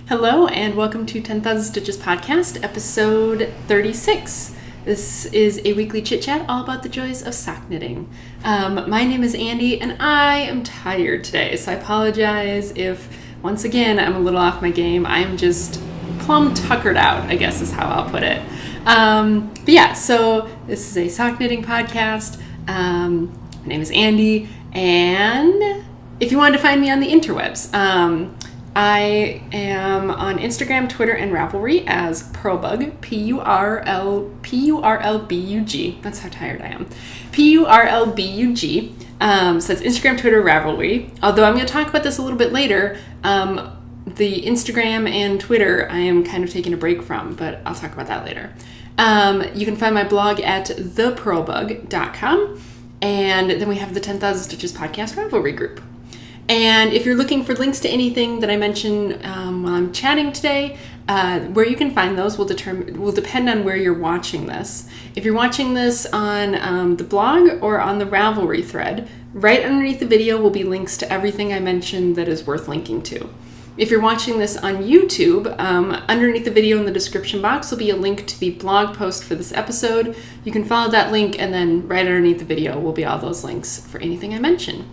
Hello and welcome to 10,000 Stitches Podcast, episode 36. This is a weekly chit chat all about the joys of sock knitting. My name is Andy and I am tired today, so I apologize if once again I'm a little off my game. I'm just plumb tuckered out, I guess is how I'll put it. But yeah, so this is a sock knitting podcast. My name is Andy, and if you wanted to find me on the interwebs, I am on Instagram, Twitter, and Ravelry as Purlbug, P-U-R-L-B-U-G. That's how tired I am. P-U-R-L-B-U-G. So that's Instagram, Twitter, Ravelry. Although I'm going to talk about this a little bit later. The Instagram and Twitter I am kind of taking a break from, but I'll talk about that later. You can find my blog at thepurlbug.com. And then we have the 10,000 Stitches Podcast Ravelry group. And if you're looking for links to anything that I mention while I'm chatting today, where you can find those will depend on where you're watching this. If you're watching this on the blog or on the Ravelry thread, right underneath the video will be links to everything I mentioned that is worth linking to. If you're watching this on YouTube, underneath the video in the description box will be a link to the blog post for this episode. You can follow that link, and then right underneath the video will be all those links for anything I mention.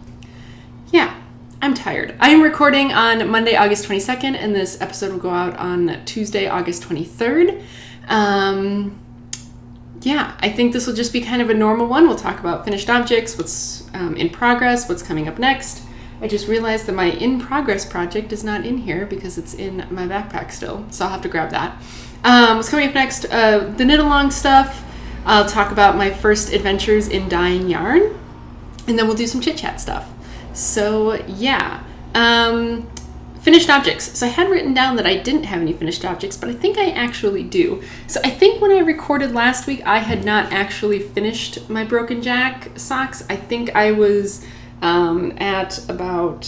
Yeah. I'm tired. I am recording on Monday, August 22nd, and this episode will go out on Tuesday, August 23rd. Yeah, I think this will just be kind of a normal one. We'll talk about finished objects, what's in progress, what's coming up next. I just realized that my in progress project is not in here because it's in my backpack still, so I'll have to grab that. What's coming up next? The knit along stuff. I'll talk about my first adventures in dyeing yarn, and then we'll do some chit chat stuff. So yeah, finished objects. So I had written down that I didn't have any finished objects, but I think I actually do. So I think when I recorded last week, I had not actually finished my Broken Jack socks. I think I was at about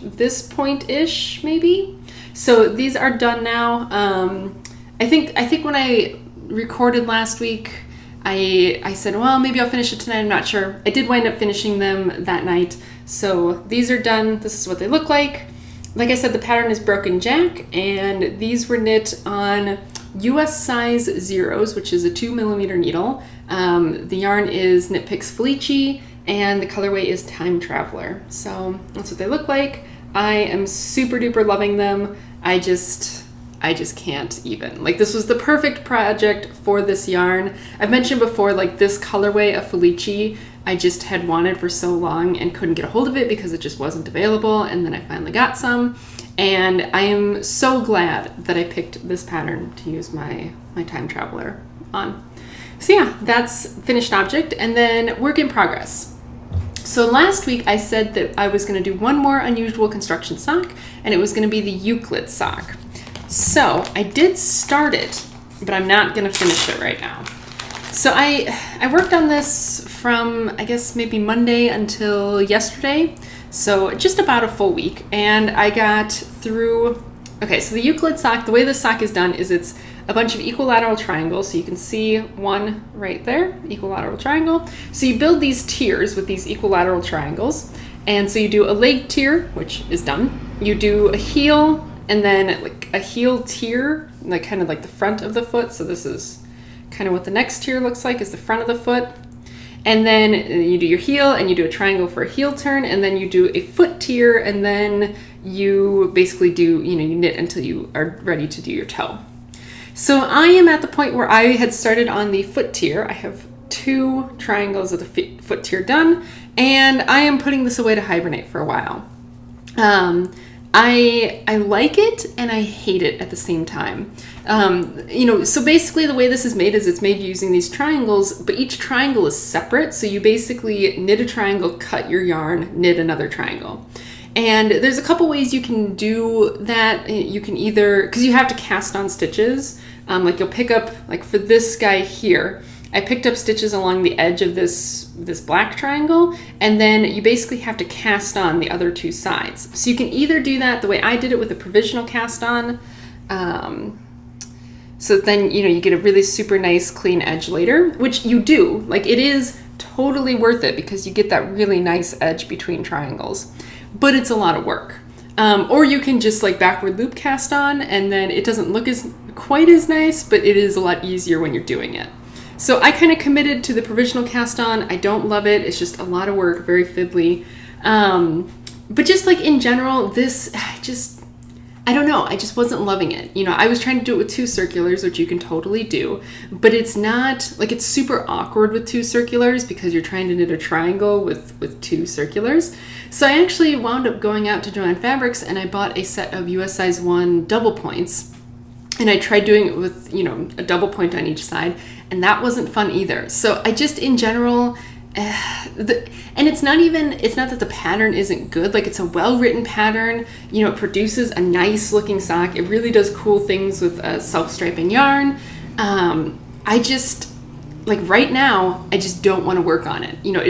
this point-ish, maybe. So these are done now. I think when I recorded last week, I said, well, maybe I'll finish it tonight. I'm not sure. I did wind up finishing them that night. So these are done. This is what they look like. Like I said, the pattern is Broken Jack, and these were knit on US size zeros, which is a 2mm needle. The yarn is Knit Picks Felici, and the colorway is Time Traveler. So that's what they look like. I am super duper loving them. I just can't even. Like, this was the perfect project for this yarn. I've mentioned before, like, this colorway of Felici I just had wanted for so long and couldn't get a hold of it because it just wasn't available, and then I finally got some, and I am so glad that I picked this pattern to use my Time Traveler on. So yeah, that's finished object, and then work in progress. So last week I said that I was going to do one more unusual construction sock, and it was going to be the Euclid Sock. So I did start it, but I'm not going to finish it right now. So I worked on this from, I guess, maybe Monday until yesterday. So just about a full week. And I got through, okay, so the Euclid sock, the way this sock is done is it's a bunch of equilateral triangles. So you can see one right there, equilateral triangle. So you build these tiers with these equilateral triangles. And so you do a leg tier, which is done. You do a heel, and then like a heel tier, like kind of like the front of the foot. So this is kind of what the next tier looks like, is the front of the foot. And then you do your heel, and you do a triangle for a heel turn, and then you do a foot tier, and then you basically do, you knit until you are ready to do your toe. So I am at the point where I had started on the foot tier. I have 2 triangles of the foot tier done, and I am putting this away to hibernate for a while. I like it and I hate it at the same time. So basically the way this is made is it's made using these triangles, but each triangle is separate. So you basically knit a triangle, cut your yarn, knit another triangle. And there's a couple ways you can do that. You can either, because you have to cast on stitches, like you'll pick up, like for this guy here, I picked up stitches along the edge of this black triangle, and then you basically have to cast on the other 2 sides. So you can either do that the way I did it with a provisional cast on, so then you get a really super nice clean edge later, which you do. Like, it is totally worth it because you get that really nice edge between triangles, but it's a lot of work. Or you can just like backward loop cast on, and then it doesn't look quite as nice, but it is a lot easier when you're doing it. So I kind of committed to the provisional cast on. I don't love it. It's just a lot of work, very fiddly. But just like in general, this I don't know. I just wasn't loving it. You know, I was trying to do it with 2 circulars, which you can totally do, but it's not like, it's super awkward with 2 circulars because you're trying to knit a triangle with 2 circulars. So I actually wound up going out to Joann Fabrics and I bought a set of US size 1 double points. And I tried doing it with, you know, a double point on each side, and that wasn't fun either. So I just, in general, and it's not that the pattern isn't good. Like, it's a well-written pattern. You know, it produces a nice looking sock. It really does cool things with self-striping yarn. I just, like, right now, I just don't want to work on it. You know,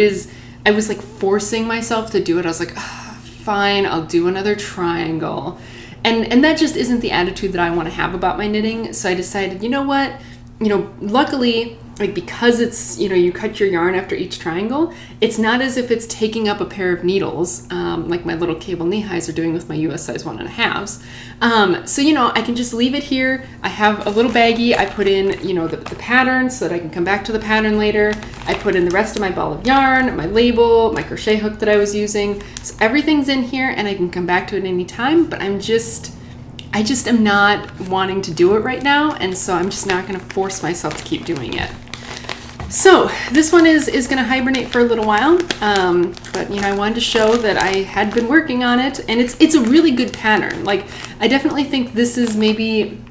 I was like forcing myself to do it. I was like, oh, fine, I'll do another triangle. And that just isn't the attitude that I want to have about my knitting. So I decided, you know what? You know, luckily, like, because it's, you know, you cut your yarn after each triangle, it's not as if it's taking up a pair of needles, like my little cable knee-highs are doing with my US size 1.5s. So, you know, I can just leave it here. I have a little baggie. I put in, you know, the pattern so that I can come back to the pattern later. I put in the rest of my ball of yarn, my label, my crochet hook that I was using. So everything's in here and I can come back to it any time, but I just am not wanting to do it right now, and so I'm just not going to force myself to keep doing it. So this one is going to hibernate for a little while, but you know, I wanted to show that I had been working on it, and it's a really good pattern. Like, I definitely think this is maybe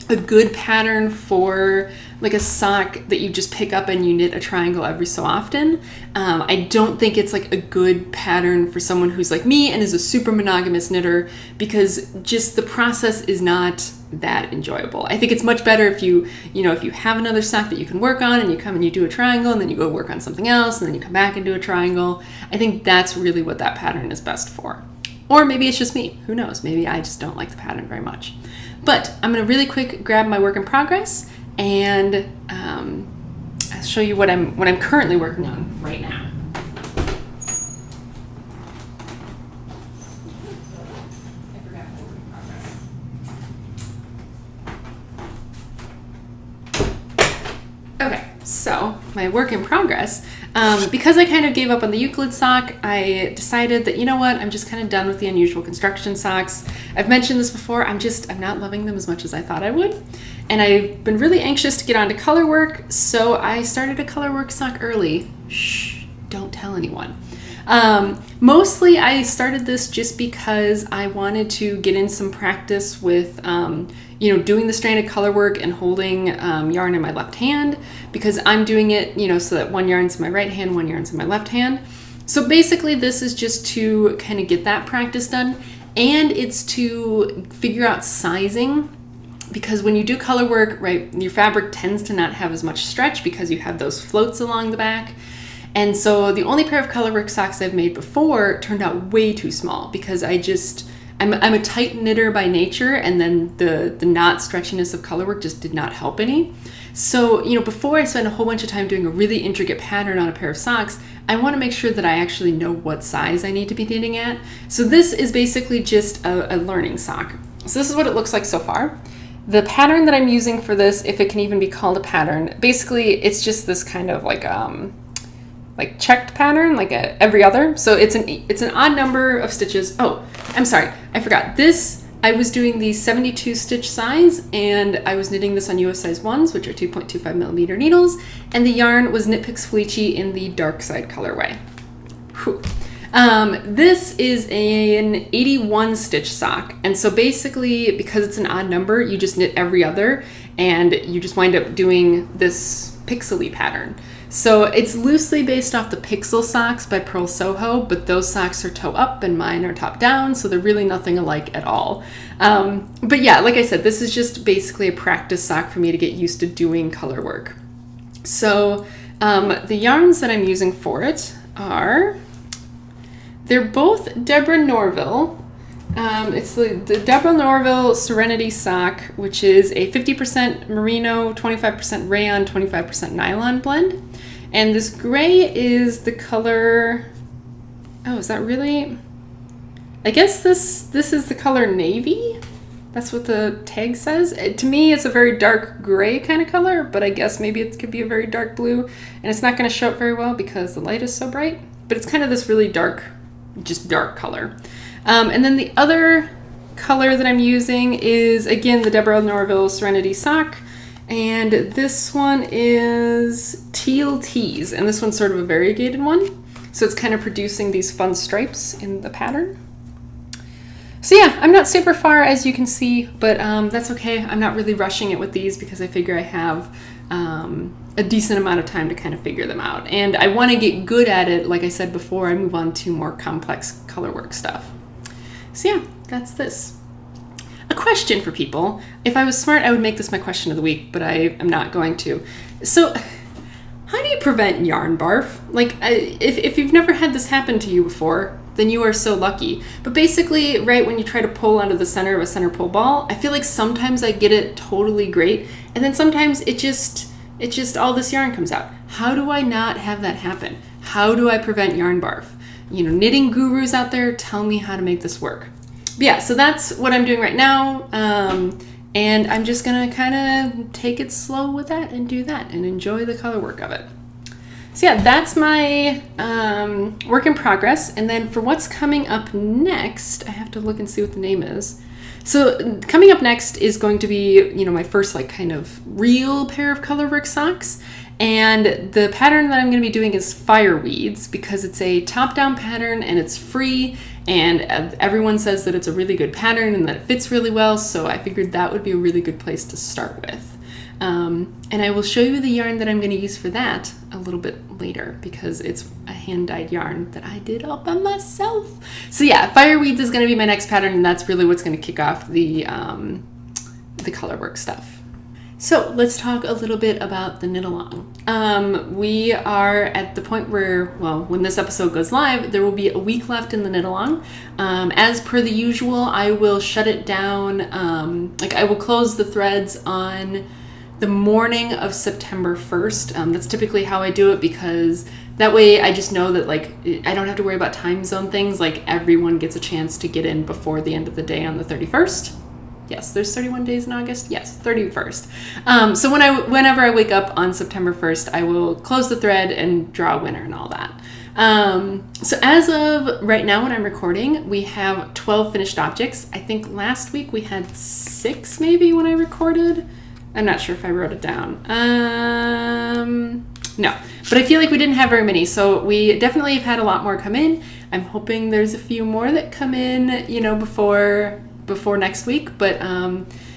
a good pattern for like a sock that you just pick up and you knit a triangle every so often. I don't think it's like a good pattern for someone who's like me and is a super monogamous knitter, because just the process is not that enjoyable. I think it's much better if you have another sock that you can work on and you come and you do a triangle and then you go work on something else and then you come back and do a triangle. I think that's really what that pattern is best for. Or maybe it's just me, who knows? Maybe I just don't like the pattern very much. But I'm gonna really quick grab my work in progress and I'll show you what I'm currently working on right now. Okay, so my work in progress, because I kind of gave up on the Euclid sock, I decided that, you know what, I'm just kind of done with the unusual construction socks. I've mentioned this before, I'm not loving them as much as I thought I would. And I've been really anxious to get onto color work, so I started a color work sock early. Shh, don't tell anyone. Mostly I started this just because I wanted to get in some practice with doing the stranded color work and holding yarn in my left hand, because I'm doing it, so that one yarn's in my right hand, one yarn's in my left hand. So basically this is just to kind of get that practice done, and it's to figure out sizing, because when you do color work, right, your fabric tends to not have as much stretch because you have those floats along the back. And so the only pair of colorwork socks I've made before turned out way too small, because I'm a tight knitter by nature, and then the not stretchiness of colorwork just did not help any. So, before I spend a whole bunch of time doing a really intricate pattern on a pair of socks, I want to make sure that I actually know what size I need to be knitting at. So this is basically just a learning sock. So this is what it looks like so far. The pattern that I'm using for this, if it can even be called a pattern, basically it's just this kind of like checked pattern, like every other. So it's an odd number of stitches. Oh, I'm sorry, I forgot. This, I was doing the 72 stitch size, and I was knitting this on US size 1s, which are 2.25 millimeter needles, and the yarn was Knit Picks Fleechy in the dark side colorway. Whew. This is an 81 stitch sock, and so basically, because it's an odd number, you just knit every other, and you just wind up doing this pixely pattern. So it's loosely based off the Pixel socks by Pearl Soho, but those socks are toe up and mine are top down, so they're really nothing alike at all. But yeah, like I said, this is just basically a practice sock for me to get used to doing color work. So the yarns that I'm using for it they're both Deborah Norville. It's the Deborah Norville Serenity sock, which is a 50% merino, 25% rayon, 25% nylon blend. And this gray is the color, oh, is that really? I guess this is the color navy. That's what the tag says. To me, it's a very dark gray kind of color, but I guess maybe it could be a very dark blue. And it's not going to show up very well because the light is so bright. But it's kind of this really dark, just dark color. And then the other color that I'm using is, again, the Deborah Norville Serenity Sock. And this one is Teal Tees. And this one's sort of a variegated one. So it's kind of producing these fun stripes in the pattern. So yeah, I'm not super far, as you can see, but that's okay. I'm not really rushing it with these because I figure I have a decent amount of time to kind of figure them out. And I want to get good at it, like I said before, I move on to more complex color work stuff. So yeah, that's this. A question for people. If I was smart, I would make this my question of the week, but I am not going to. So how do you prevent yarn barf? Like, if you've never had this happen to you before, then you are so lucky. But basically, right when you try to pull out of the center of a center pull ball, I feel like sometimes I get it totally great, and then sometimes it just all this yarn comes out. How do I not have that happen? How do I prevent yarn barf? You know, knitting gurus out there, tell me how to make this work. But yeah, so that's what I'm doing right now. And I'm just gonna kind of take it slow with that and do that and enjoy the color work of it. So yeah, that's my work in progress. And then for what's coming up next, I have to look and see what the name is. So coming up next is going to be, you know, my first like kind of real pair of color work socks. And the pattern that I'm going to be doing is Fireweeds because it's a top-down pattern and it's free, and everyone says that it's a really good pattern and that it fits really well, so I figured that would be a really good place to start with. And I will show you the yarn that I'm going to use for that a little bit later because it's a hand-dyed yarn that I did all by myself. So yeah, Fireweeds is going to be my next pattern, and that's really what's going to kick off the color work stuff. So let's talk a little bit about the knit along. We are at the point where, well, when this episode goes live, there will be a week left in the knit along. As per the usual, I will shut it down. I will close the threads on the morning of September 1st. That's typically how I do it because that way I just know that like I don't have to worry about time zone things. Like everyone gets a chance to get in before the end of the day on the 31st. Yes, there's 31 days in August. Yes, 31st. So whenever I wake up on September 1st, I will close the thread and draw a winner and all that. So as of right now when I'm recording, we have 12 finished objects. I think last week we had 6 maybe when I recorded. I'm not sure if I wrote it down. No, but I feel like we didn't have very many. So we definitely have had a lot more come in. I'm hoping there's a few more that come in, you know, before next week, but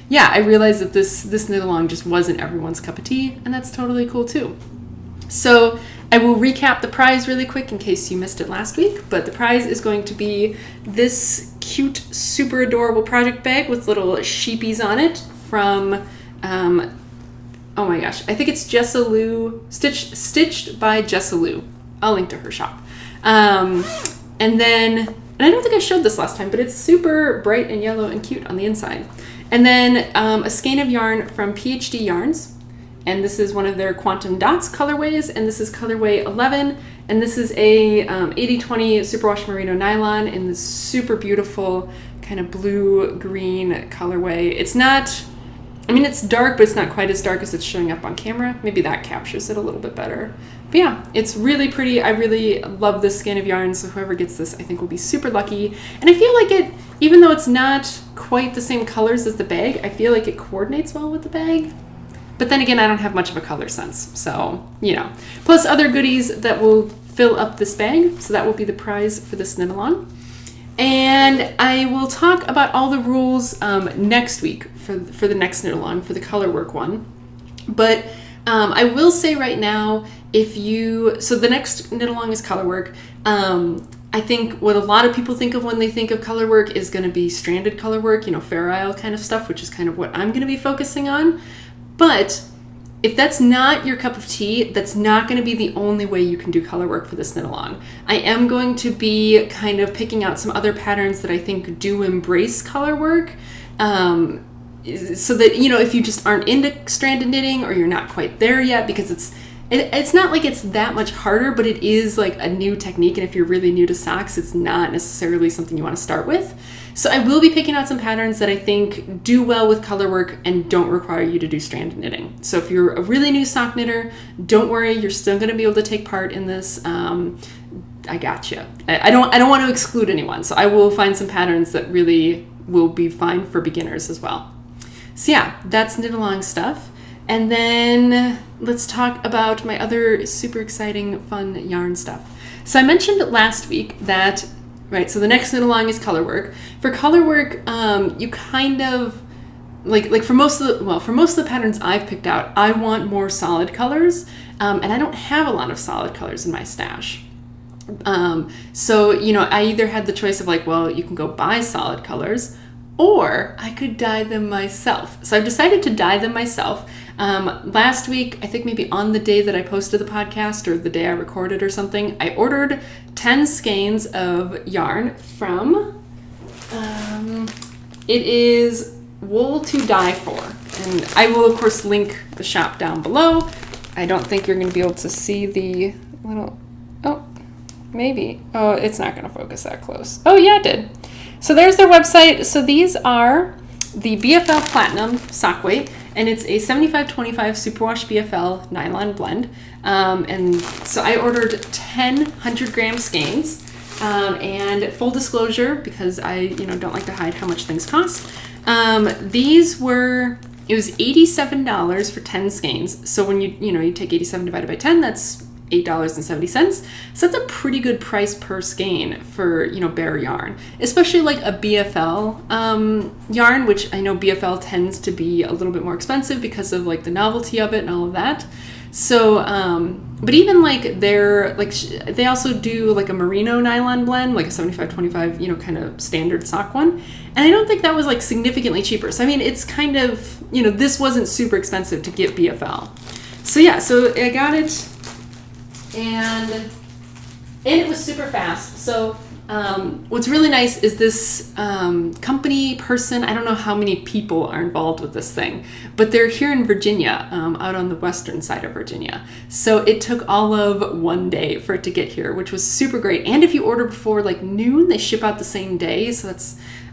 yeah, I realized that this knit along just wasn't everyone's cup of tea, and that's totally cool too. So I will recap the prize really quick in case you missed it last week, but the prize is going to be this cute, super adorable project bag with little sheepies on it from oh my gosh, I think it's Jessalou, stitched by Jessalou. I'll link to her shop. And I don't think I showed this last time, but it's super bright and yellow and cute on the inside. And then a skein of yarn from PhD Yarns. And this is one of their Quantum Dots colorways. And this is colorway 11. And this is a 80/20 superwash merino nylon in this super beautiful kind of blue-green colorway. It's not, I mean, it's dark, but it's not quite as dark as it's showing up on camera. Maybe that captures it a little bit better. But yeah, it's really pretty. I really love this skein of yarn, so whoever gets this I think will be super lucky. And I feel like it, even though it's not quite the same colors as the bag, I feel like it coordinates well with the bag. But then again, I don't have much of a color sense, so, you know. Plus other goodies that will fill up this bag, so that will be the prize for this knit along. And I will talk about all the rules next week for the next knit along, for the color work one. But I will say right now, so the next knit along is color work. I think what a lot of people think of when they think of color work is going to be stranded color work, you know, Fair Isle kind of stuff, which is kind of what I'm going to be focusing on. But if that's not your cup of tea, that's not going to be the only way you can do color work for this knit along. I am going to be kind of picking out some other patterns that I think do embrace color work. So that, you know, if you just aren't into stranded knitting or you're not quite there yet, because it's not like it's that much harder, but it is like a new technique. And if you're really new to socks, it's not necessarily something you want to start with. So I will be picking out some patterns that I think do well with color work and don't require you to do strand knitting. So if you're a really new sock knitter, don't worry, you're still going to be able to take part in this. I gotcha. I don't want to exclude anyone. So I will find some patterns that really will be fine for beginners as well. So yeah, that's knit along stuff. And then let's talk about my other super exciting, fun yarn stuff. So I mentioned last week that, right, so the next knit along is color work. For color work, you kind of, like for most of the patterns I've picked out, I want more solid colors, and I don't have a lot of solid colors in my stash. So, I either had the choice of like, well, you can go buy solid colors, or I could dye them myself. So I've decided to dye them myself. Last week, I think maybe on the day that I posted the podcast or the day I recorded or something, I ordered 10 skeins of yarn from, it is Wool to Dye For. And I will, of course, link the shop down below. I don't think you're going to be able to see the little, oh, maybe. Oh, it's not going to focus that close. Oh, yeah, it did. So there's their website. So these are the BFL Platinum sock weight, and it's a 75-25 superwash BFL nylon blend. And so I ordered 10 100-gram skeins. And full disclosure, because I don't like to hide how much things cost, it was $87 for 10 skeins. So when you take 87 divided by 10, that's $8.70. So that's a pretty good price per skein for, bare yarn, especially like a BFL yarn, which I know BFL tends to be a little bit more expensive because of like the novelty of it and all of that. So, but even like they also do like a merino nylon blend, like a 75-25, kind of standard sock one. And I don't think that was like significantly cheaper. So, I mean, it's kind of, this wasn't super expensive to get BFL. So yeah, so I got it and it was super fast. So, what's really nice is this company person, I don't know how many people are involved with this thing, but they're here in Virginia, out on the western side of Virginia. So it took all of one day for it to get here, which was super great. And if you order before like noon, they ship out the same day. So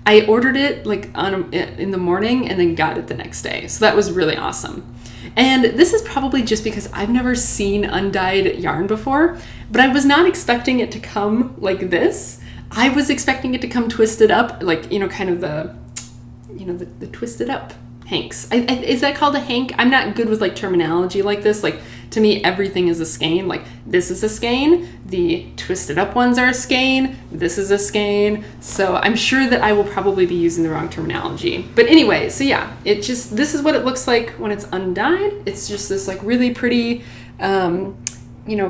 I ordered it like in the morning and then got it the next day. So that was really awesome. And this is probably just because I've never seen undyed yarn before, but I was not expecting it to come like this. I was expecting it to come twisted up, like, kind of the twisted up hanks. Is that called a hank? I'm not good with like terminology like this. Like, to me, everything is a skein. Like, this is a skein. The twisted up ones are a skein. This is a skein. So I'm sure that I will probably be using the wrong terminology. But anyway, so yeah, this is what it looks like when it's undyed. It's just this like really pretty,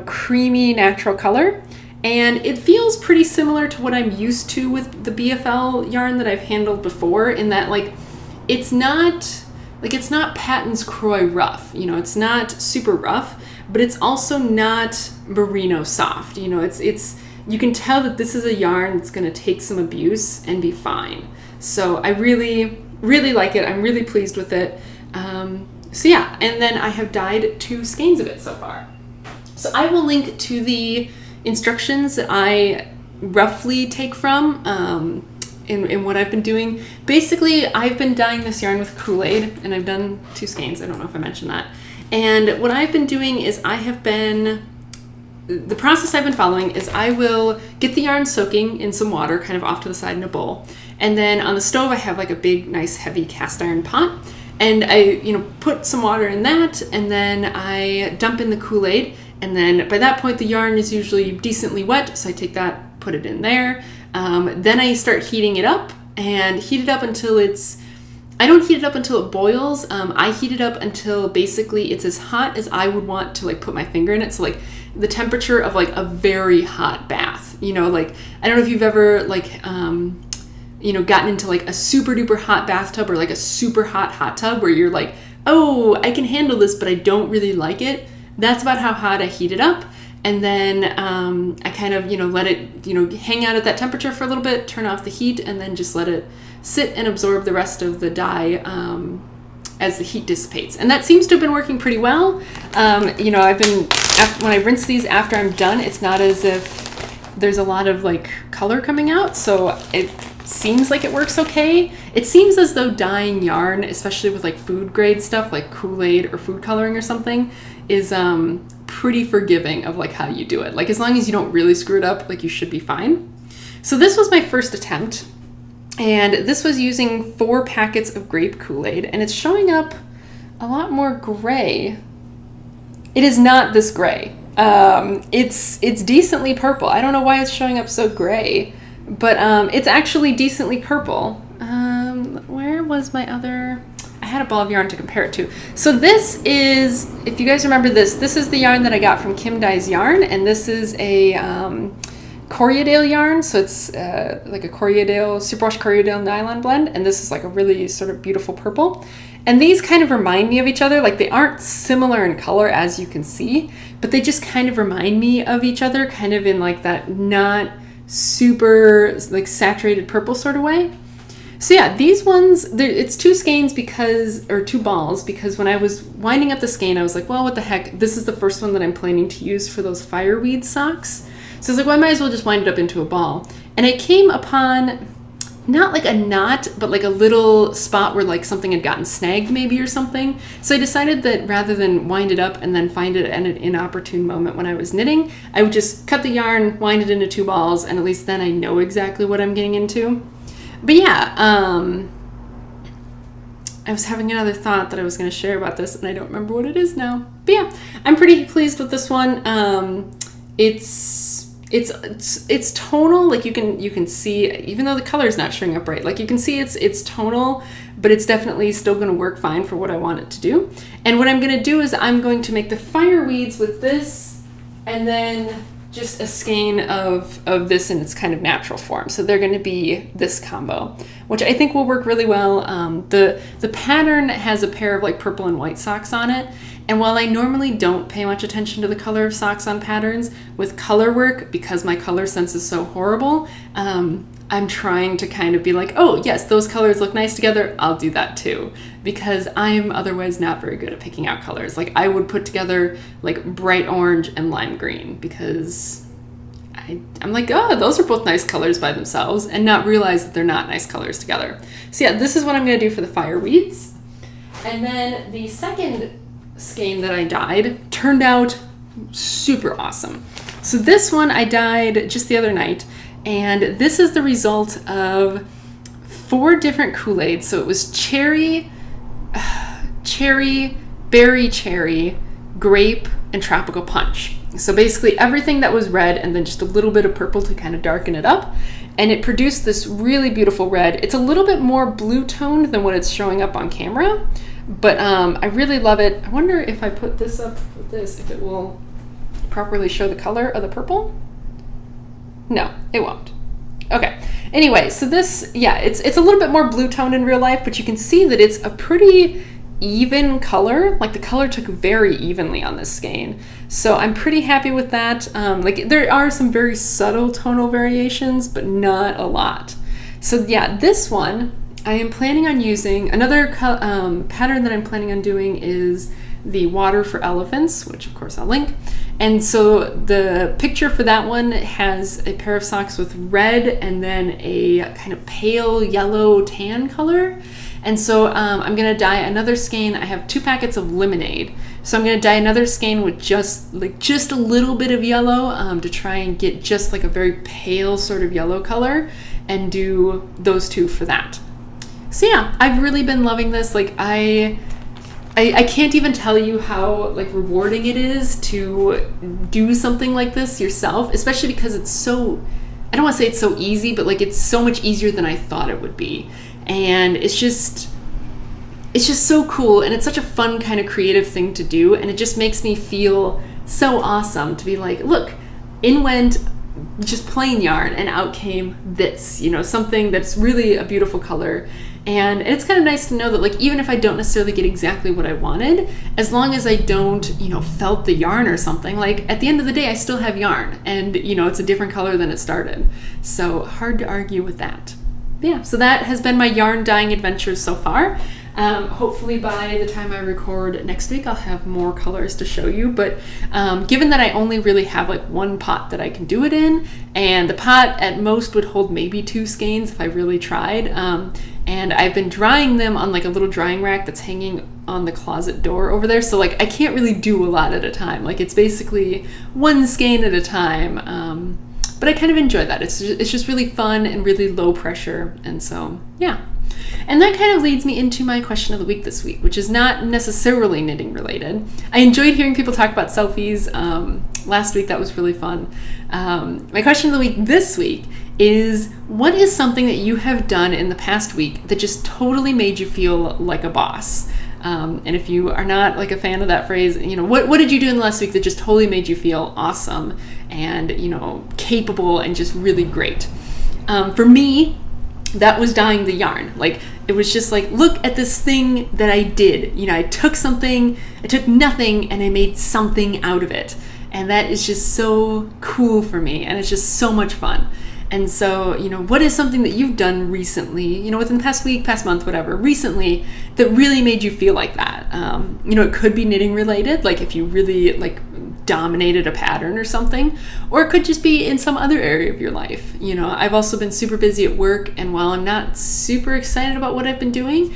creamy natural color. And it feels pretty similar to what I'm used to with the BFL yarn that I've handled before, in that like it's not Patton's Croy rough, it's not super rough, but it's also not merino soft. It's you can tell that this is a yarn that's going to take some abuse and be fine. So I really, really like it. I'm really pleased with it. So yeah, and then I have dyed 2 skeins of it so far. So I will link to the instructions that I roughly take from in what I've been doing. Basically, I've been dyeing this yarn with Kool-Aid, and I've done 2 skeins. I don't know if I mentioned that. And what I've been doing is the process I've been following is I will get the yarn soaking in some water kind of off to the side in a bowl. And then on the stove, I have like a big, nice, heavy cast iron pot. And I, put some water in that, and then I dump in the Kool-Aid. And then by that point, the yarn is usually decently wet, so I take that, put it in there. Then I start heating it up, and heat it up until I don't heat it up until it boils. I heat it up until basically it's as hot as I would want to like put my finger in it. So like the temperature of like a very hot bath, like, I don't know if you've ever like, gotten into like a super duper hot bathtub or like a super hot tub where you're like, oh, I can handle this, but I don't really like it. That's about how hot I heat it up. And then I kind of, let it, hang out at that temperature for a little bit, turn off the heat, and then just let it sit and absorb the rest of the dye as the heat dissipates. And that seems to have been working pretty well. You know, when I rinse these after I'm done, it's not as if there's a lot of like color coming out. So it seems like it works okay. It seems as though dyeing yarn, especially with like food grade stuff like Kool-Aid or food coloring or something, is pretty forgiving of like how you do it. Like as long as you don't really screw it up, like you should be fine. So this was my first attempt, and this was using 4 packets of grape Kool-Aid, and it's showing up a lot more gray. It is not this gray. It's decently purple. I don't know why it's showing up so gray, but it's actually decently purple. Where was my other? I had a ball of yarn to compare it to. So this is, if you guys remember this is the yarn that I got from Kim Dye's Yarn, and this is a Corriedale yarn. So it's like a Corriedale, Superwash Corriedale nylon blend, and this is like a really sort of beautiful purple. And these kind of remind me of each other. Like they aren't similar in color, as you can see, but they just kind of remind me of each other, kind of in like that not super like saturated purple sort of way. So yeah, these ones, it's 2 skeins or 2 balls, because when I was winding up the skein, I was like, well, what the heck? This is the first one that I'm planning to use for those fireweed socks. So I was like, well, I might as well just wind it up into a ball. And I came upon not like a knot, but like a little spot where like something had gotten snagged maybe or something. So I decided that rather than wind it up and then find it at an inopportune moment when I was knitting, I would just cut the yarn, wind it into 2 balls, and at least then I know exactly what I'm getting into. But yeah, I was having another thought that I was going to share about this, and I don't remember what it is now. But yeah, I'm pretty pleased with this one. It's tonal. Like you can see, even though the color is not showing up right, like you can see it's tonal, but it's definitely still going to work fine for what I want it to do. And what I'm going to do is I'm going to make the fireweeds with this, and then just a skein of this in its kind of natural form. So they're going to be this combo, which I think will work really well. The pattern has a pair of like purple and white socks on it. And while I normally don't pay much attention to the color of socks on patterns, with color work, because my color sense is so horrible, I'm trying to kind of be like, oh yes, those colors look nice together, I'll do that too. Because I'm otherwise not very good at picking out colors. Like I would put together like bright orange and lime green because I'm like, oh, those are both nice colors by themselves, and not realize that they're not nice colors together. So yeah, this is what I'm gonna do for the fireweeds. And then the second skein that I dyed turned out super awesome. So this one I dyed just the other night, and this is the result of 4 different Kool-Aids. So it was cherry, berry cherry, grape, and tropical punch. So basically everything that was red, and then just a little bit of purple to kind of darken it up. And it produced this really beautiful red. It's a little bit more blue toned than what it's showing up on camera, but I really love it. I wonder if I put this up with this, if it will properly show the color of the purple. No, it won't. Okay. Anyway, so this, yeah, it's a little bit more blue toned in real life, but you can see that it's a pretty even color. Like the color took very evenly on this skein. So I'm pretty happy with that. Like there are some very subtle tonal variations, but not a lot. So yeah, this one I am planning on using. Another pattern that I'm planning on doing is the Water for Elephants, which of course I'll link. And so the picture for that one has a pair of socks with red and then a kind of pale yellow tan color. And so I'm gonna dye another skein. I have 2 packets of lemonade. So I'm gonna dye another skein with just a little bit of yellow to try and get just like a very pale sort of yellow color, and do those 2 for that. So yeah, I've really been loving this. Like I can't even tell you how like rewarding it is to do something like this yourself, especially because it's so, I don't want to say it's so easy, but like it's so much easier than I thought it would be. And it's just so cool, and it's such a fun kind of creative thing to do, and it just makes me feel so awesome to be like, look, in went just plain yarn and out came this, you know, something that's really a beautiful color. And it's kind of nice to know that like even if I don't necessarily get exactly what I wanted, as long as I don't, you know, felt the yarn or something, like at the end of the day I still have yarn, and you know, it's a different color than it started. So hard to argue with that. Yeah, so that has been my yarn dyeing adventures so far. Hopefully by the time I record next week, I'll have more colors to show you. But given that I only really have like one pot that I can do it in, and the pot at most would hold maybe 2 skeins if I really tried, and I've been drying them on like a little drying rack that's hanging on the closet door over there. So like I can't really do a lot at a time. Like it's basically 1 skein at a time. But I kind of enjoy that. It's just really fun and really low pressure. And so, yeah. And that kind of leads me into my question of the week this week, which is not necessarily knitting related. I enjoyed hearing people talk about selfies last week. That was really fun. My question of the week this week is, what is something that you have done in the past week that just totally made you feel like a boss? And if you are not like a fan of that phrase, what did you do in the last week that just totally made you feel awesome and, capable and just really great? For me, that was dyeing the yarn. Like, it was just like, look at this thing that I did. I took nothing and I made something out of it. And that is just so cool for me. And it's just so much fun. And so, what is something that you've done recently, within the past week, past month, whatever, recently, that really made you feel like that? It could be knitting related, like if you really like dominated a pattern or something, or it could just be in some other area of your life. I've also been super busy at work, and while I'm not super excited about what I've been doing,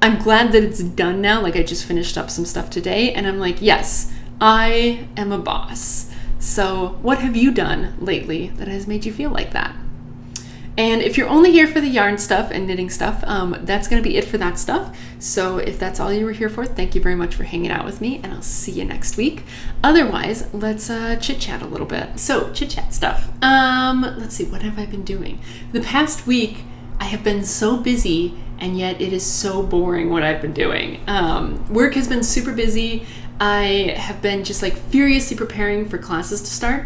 I'm glad that it's done now. Like I just finished up some stuff today, and I'm like, yes, I am a boss. So what have you done lately that has made you feel like that? And if you're only here for the yarn stuff and knitting stuff, that's going to be it for that stuff. So if that's all you were here for, thank you very much for hanging out with me, and I'll see you next week. Otherwise, let's chit chat a little bit. So chit chat stuff. Let's see, what have I been doing? The past week, I have been so busy, and yet it is so boring what I've been doing. Work has been super busy. I have been just like furiously preparing for classes to start.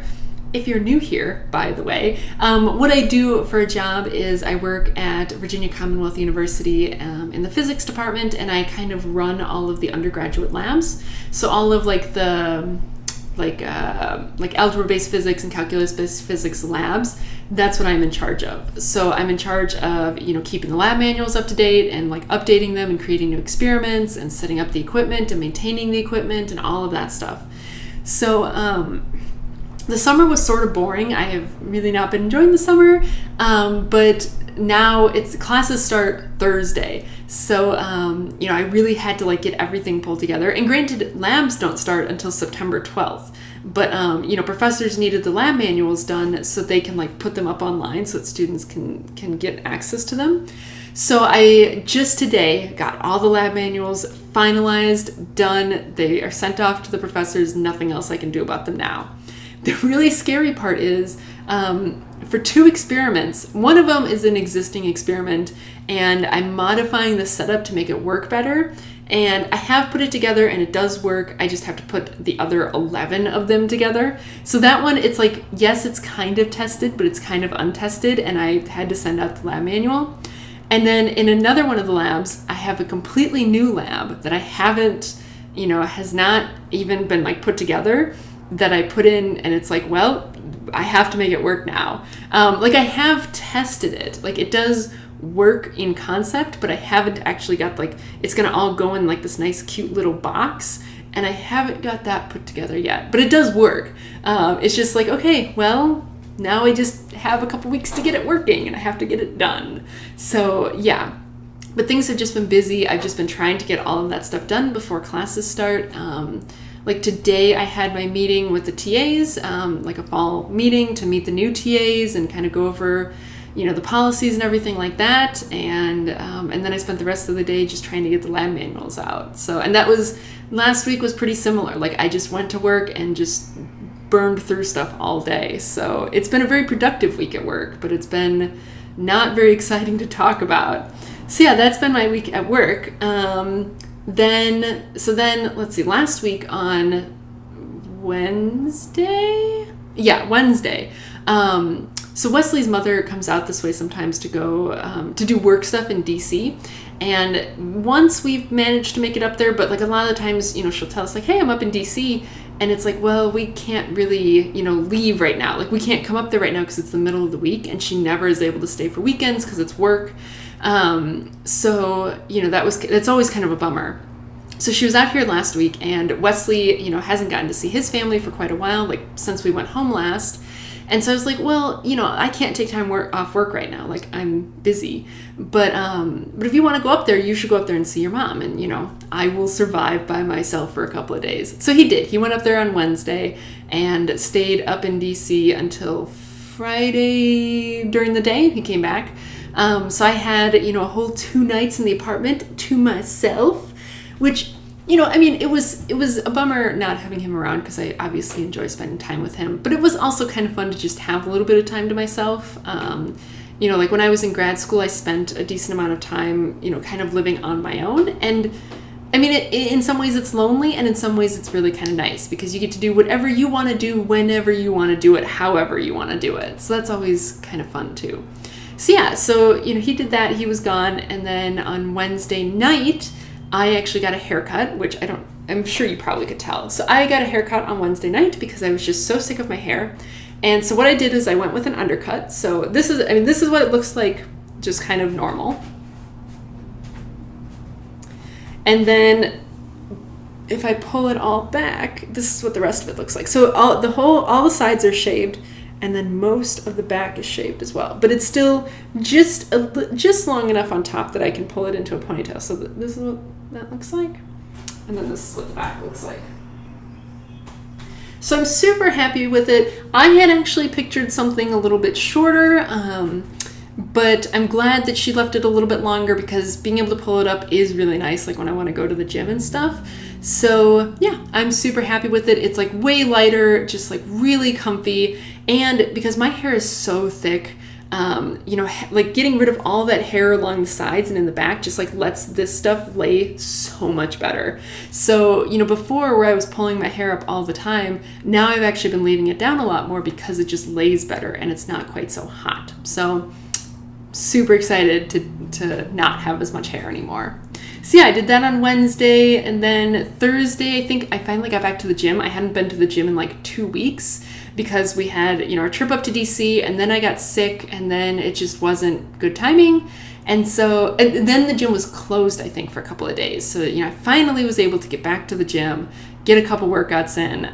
If you're new here, by the way, what I do for a job is I work at Virginia Commonwealth University in the physics department, and I kind of run all of the undergraduate labs. So all of like the like algebra-based physics and calculus-based physics labs, that's what I'm in charge of. So I'm in charge of, keeping the lab manuals up to date and like updating them and creating new experiments and setting up the equipment and maintaining the equipment and all of that stuff. So the summer was sort of boring. I have really not been enjoying the summer, but now classes start Thursday. So, I really had to like get everything pulled together. And granted, labs don't start until September 12th. But, professors needed the lab manuals done so they can like put them up online so that students can get access to them. So I just today got all the lab manuals finalized, done. They are sent off to the professors. Nothing else I can do about them now. The really scary part is for 2 experiments, one of them is an existing experiment, and I'm modifying the setup to make it work better. And I have put it together and it does work. I just have to put the other 11 of them together. So that one, it's like, yes, it's kind of tested, but it's kind of untested, and I had to send out the lab manual. And then in another one of the labs, I have a completely new lab that I haven't, has not even been like put together, that I put in, and it's like, well, I have to make it work now. I have tested it. Like it does work in concept, but I haven't actually got like, it's going to all go in like this nice cute little box, and I haven't got that put together yet, but it does work. It's just like, okay, well, now I just have a couple weeks to get it working and I have to get it done. So yeah, but things have just been busy. I've just been trying to get all of that stuff done before classes start. Like today I had my meeting with the TAs, like a fall meeting to meet the new TAs and kind of go over, the policies and everything like that. And then I spent the rest of the day just trying to get the lab manuals out. So, and that was, last week was pretty similar. Like I just went to work and just burned through stuff all day. So it's been a very productive week at work, but it's been not very exciting to talk about. So yeah, that's been my week at work. Then let's see, last week on Wednesday. So Wesley's mother comes out this way sometimes to go to do work stuff in DC. And once we've managed to make it up there, but like a lot of the times, she'll tell us like, hey, I'm up in DC. And it's like, well, we can't really, leave right now. Like we can't come up there right now because it's the middle of the week, and she never is able to stay for weekends because it's work. So, that's always kind of a bummer. So she was out here last week, and Wesley, hasn't gotten to see his family for quite a while, like since we went home last. And so I was like, well, I can't take time off work right now. Like, I'm busy. But if you want to go up there, you should go up there and see your mom. And, I will survive by myself for a couple of days. So he did. He went up there on Wednesday and stayed up in D.C. until Friday during the day. He came back. So I had, a whole 2 nights in the apartment to myself, which... it was a bummer not having him around because I obviously enjoy spending time with him, but it was also kind of fun to just have a little bit of time to myself. Like when I was in grad school, I spent a decent amount of time, kind of living on my own. And in some ways it's lonely, and in some ways it's really kind of nice because you get to do whatever you want to do, whenever you want to do it, however you want to do it. So that's always kind of fun too. So he did that, he was gone. And then on Wednesday night, I actually got a haircut, which I'm sure you probably could tell. So I got a haircut on Wednesday night because I was just so sick of my hair. And so what I did is I went with an undercut. So this is what it looks like, just kind of normal. And then if I pull it all back, this is what the rest of it looks like. So all the sides are shaved, and then most of the back is shaved as well. But it's still just long enough on top that I can pull it into a ponytail. So this is what that looks like. And then this is what the back looks like. So I'm super happy with it. I had actually pictured something a little bit shorter, but I'm glad that she left it a little bit longer because being able to pull it up is really nice, like when I want to go to the gym and stuff. So yeah, I'm super happy with it. It's like way lighter, just like really comfy. And because my hair is so thick, like getting rid of all that hair along the sides and in the back just like lets this stuff lay so much better. So, before where I was pulling my hair up all the time, now I've actually been leaving it down a lot more because it just lays better and it's not quite so hot. So super excited to not have as much hair anymore. So yeah, I did that on Wednesday, and then Thursday, I think I finally got back to the gym. I hadn't been to the gym in like 2 weeks because we had, our trip up to DC, and then I got sick, and then it just wasn't good timing. And so, and then the gym was closed, I think, for a couple of days. So, I finally was able to get back to the gym, get a couple workouts in,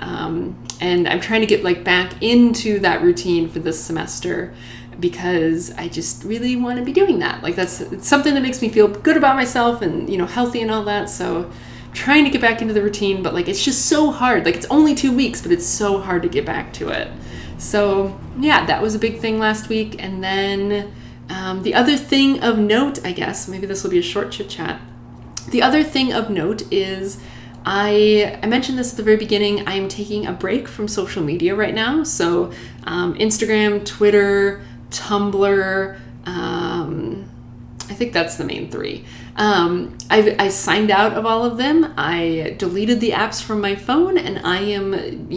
and I'm trying to get like back into that routine for this semester because I just really want to be doing that. Like it's something that makes me feel good about myself and, healthy and all that. So trying to get back into the routine, but like, it's just so hard. Like it's only 2 weeks, but it's so hard to get back to it. So yeah, that was a big thing last week. And then the other thing of note, I guess, maybe this will be a short chit chat. The other thing of note is I mentioned this at the very beginning. I'm taking a break from social media right now. So Instagram, Twitter, Tumblr, I think that's the main 3. I signed out of all of them. I deleted the apps from my phone, and I am,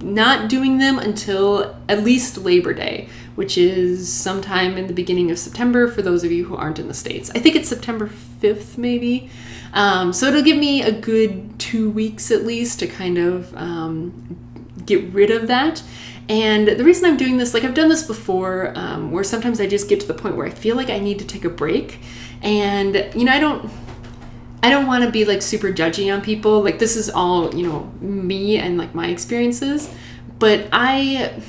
not doing them until at least Labor Day, which is sometime in the beginning of September for those of you who aren't in the States. I think it's September 5th, maybe. So it'll give me a good 2 weeks at least to kind of get rid of that. And the reason I'm doing this, like I've done this before, where sometimes I just get to the point where I feel like I need to take a break. And, I don't want to be like super judgy on people. Like this is all, me and like my experiences. But I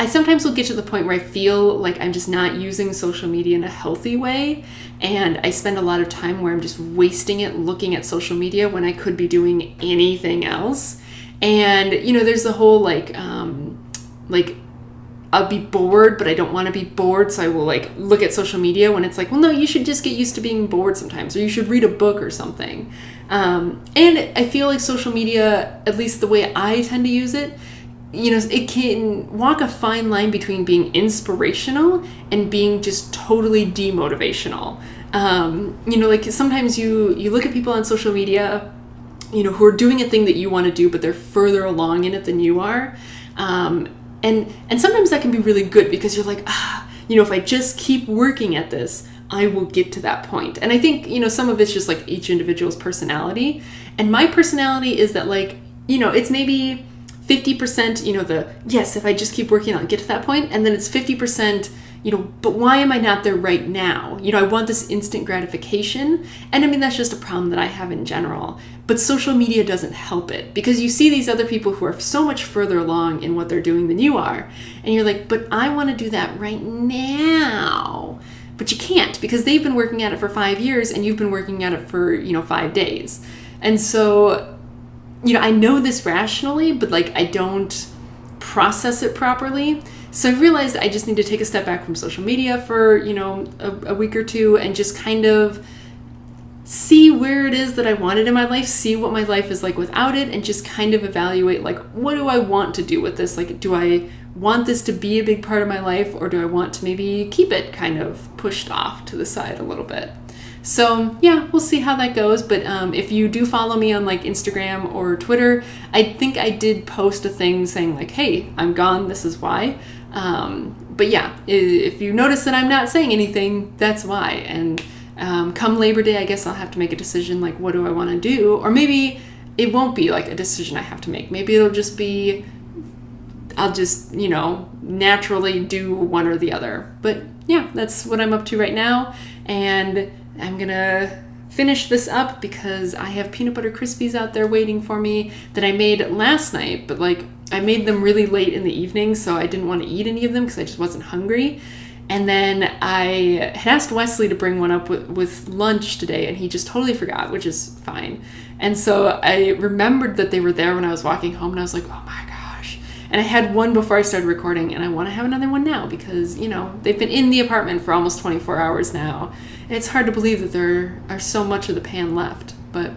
sometimes will get to the point where I feel like I'm just not using social media in a healthy way. And I spend a lot of time where I'm just wasting it looking at social media when I could be doing anything else. And, there's the whole like I'll be bored, but I don't want to be bored. So I will like look at social media when it's like, well, no, you should just get used to being bored sometimes, or you should read a book or something. And I feel like social media, at least the way I tend to use it, it can walk a fine line between being inspirational and being just totally demotivational. Like sometimes you look at people on social media, who are doing a thing that you want to do, but they're further along in it than you are. And sometimes that can be really good because you're like, if I just keep working at this, I will get to that point. And I think, some of it's just like each individual's personality. And my personality is that like, it's maybe 50%, yes, if I just keep working, I'll get to that point. And then it's 50%, but why am I not there right now? I want this instant gratification. And I mean, that's just a problem that I have in general. But social media doesn't help it, because you see these other people who are so much further along in what they're doing than you are. And you're like, but I want to do that right now. But you can't, because they've been working at it for 5 years and you've been working at it for, 5 days. And so, I know this rationally, but like I don't process it properly. So I realized I just need to take a step back from social media for, a week or two and just kind of see where it is that I want it in my life, see what my life is like without it, and just kind of evaluate, like, what do I want to do with this? Like, do I want this to be a big part of my life, or do I want to maybe keep it kind of pushed off to the side a little bit? So yeah, we'll see how that goes. But if you do follow me on like Instagram or Twitter, I think I did post a thing saying like, hey, I'm gone, this is why. But yeah, if you notice that I'm not saying anything, that's why. And come Labor Day, I guess I'll have to make a decision, like, what do I want to do? Or maybe it won't be like a decision I have to make. Maybe it'll just be, I'll just, naturally do one or the other. But yeah, that's what I'm up to right now. And I'm gonna finish this up because I have peanut butter Krispies out there waiting for me that I made last night, but like I made them really late in the evening, so I didn't want to eat any of them because I just wasn't hungry. And then I had asked Wesley to bring one up with lunch today, and he just totally forgot, which is fine. And so I remembered that they were there when I was walking home, and I was like, oh my gosh. And I had one before I started recording, and I want to have another one now because, they've been in the apartment for almost 24 hours now. And it's hard to believe that there are so much of the pan left. But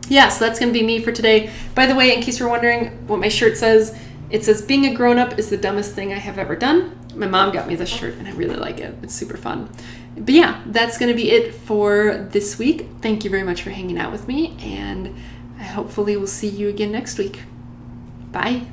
yeah, so that's going to be me for today. By the way, in case you're wondering what my shirt says, it says, being a grown-up is the dumbest thing I have ever done. My mom got me this shirt, and I really like it. It's super fun. But yeah, that's going to be it for this week. Thank you very much for hanging out with me, and I hopefully will see you again next week. Bye.